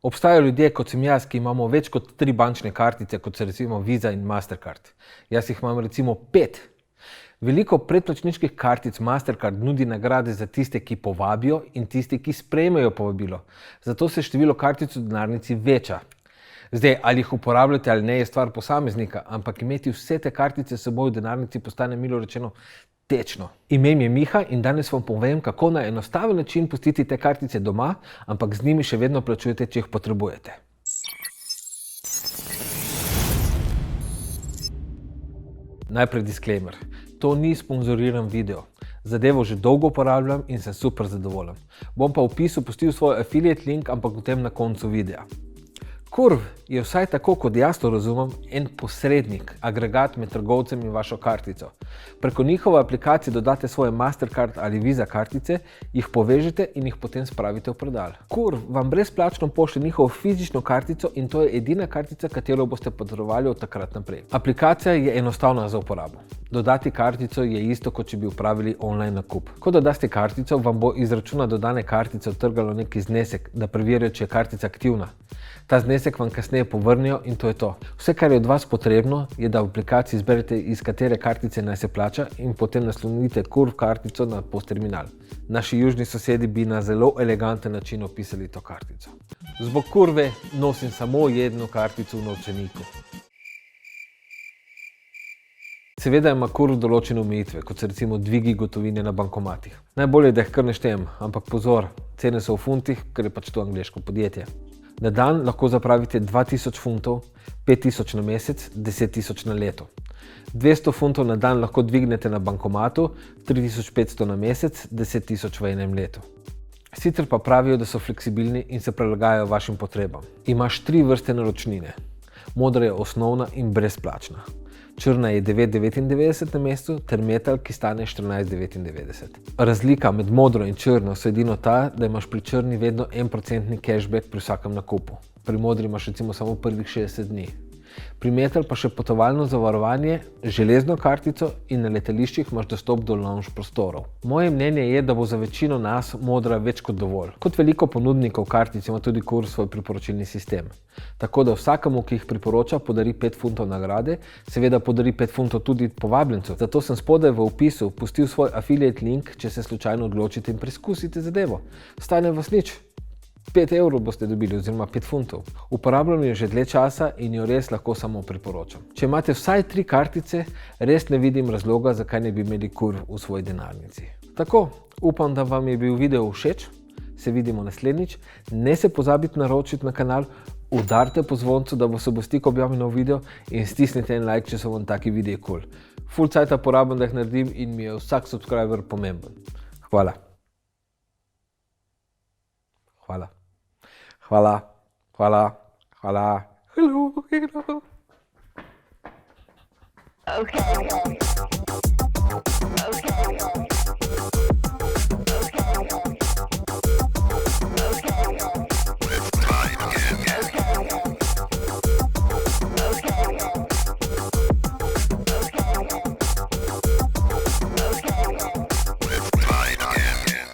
Obstajajo ljudje, kot sem jaz, ki imamo več kot 3 bančne kartice, kot so recimo Visa in Mastercard. Jaz jih imam recimo 5. Veliko predplačniških kartic Mastercard nudi nagrade za tiste, ki povabijo in tiste, ki sprejmejo povabilo. Zato se število kartic v denarnici veča. Zdaj, ali jih uporabljate ali ne, je stvar posameznika, ampak imeti vse te kartice s seboj v denarnici postane milo rečeno tečno. Ime mi je Miha in danes vam povem, kako na enostaven način pustiti te kartice doma, ampak z njimi še vedno plačujete, če jih potrebujete. Najprej disclaimer. To ni sponzoriran video. Zadevo že dolgo uporabljam in sem super zadovoljen. Bom pa v opisu pustil svoj affiliate link, ampak o tem na koncu videa. Curve je, vsaj tako kot jaz to razumem, en posrednik, agregat med trgovcem in vašo kartico. Preko njihove aplikacije dodate svoje Mastercard ali Visa kartice, jih povežete in jih potem spravite v predal. Curve vam brezplačno pošlje njihovo fizično kartico in to je edina kartica, katero boste potrebovali od takrat naprej. Aplikacija je enostavna za uporabo. Dodati kartico je isto, kot če bi upravili online nakup. Ko dodaste kartico, vam bo iz računa dodane kartice odtrgalo neki znesek, da preverijo, če je kartica aktivna. Ta znesek vam kasneje povrnijo in to je to. Vse, kar je od vas potrebno, je, da v aplikaciji izberete, iz katere kartice naj se plača in potem naslonite Curve kartico na POS terminal. Naši južni sosedi bi na zelo eleganten način opisali to kartico. Zbog Curve nosim samo eno kartico v novčaniku. Seveda ima Curve določene omejitve, kot so recimo dvigi gotovine na bankomatih. Najbolje, da jih kar ne štejem, ampak pozor, cene so v funtih, ker je pač to angleško podjetje. Na dan lahko zapravite 2000 funtov, 5000 na mesec, 10 000 na leto. 200 funtov na dan lahko dvignete na bankomatu, 3500 na mesec, 10 000 v enem letu. Sicer pa pravijo, da so fleksibilni in se prilagajajo vašim potrebam. Imaš 3 vrste naročnine. Modra je osnovna in brezplačna. Črna je 9,99 na mesecu, ter metal, ki stane 14,99. Razlika med modro in črno so edino ta, da imaš pri črni vedno 1% cashback pri vsakem nakupu. Pri modri imaš recimo samo prvih 60 dni. Pri metal pa še potovalno zavarovanje, železno kartico in na letališčih imaš dostop do lounge prostorov. Moje mnenje je, da bo za večino nas modra več kot dovolj. Kot veliko ponudnikov kartic ima tudi Curve svoj priporočilni sistem. Tako da vsakemu, ki jih priporoča, podari 5 funtov nagrade, seveda podari 5 funtov tudi povabljencu. Zato sem spodaj v opisu pustil svoj affiliate link, če se slučajno odločite in preizkusite zadevo. Stane vas nič. 5 evrov boste dobili oziroma 5 funtov. Uporabljam jo že dlje časa in jo res lahko samo priporočam. Če imate vsaj 3 kartice, res ne vidim razloga, zakaj ne bi imeli Curve v svoji denarnici. Tako, upam, da vam je bil video všeč. Se vidimo naslednjič. Ne se pozabite naročiti na kanal, udarite po zvoncu, da se bo stik objavil nov video in stisnite en like, če so vam taki videi kul. Ful cajta porabim, da jih naredim in mi je vsak subscriber pomemben. Hvala. Hvala. Hvala. Hvala. Hvala. Hello. Okay.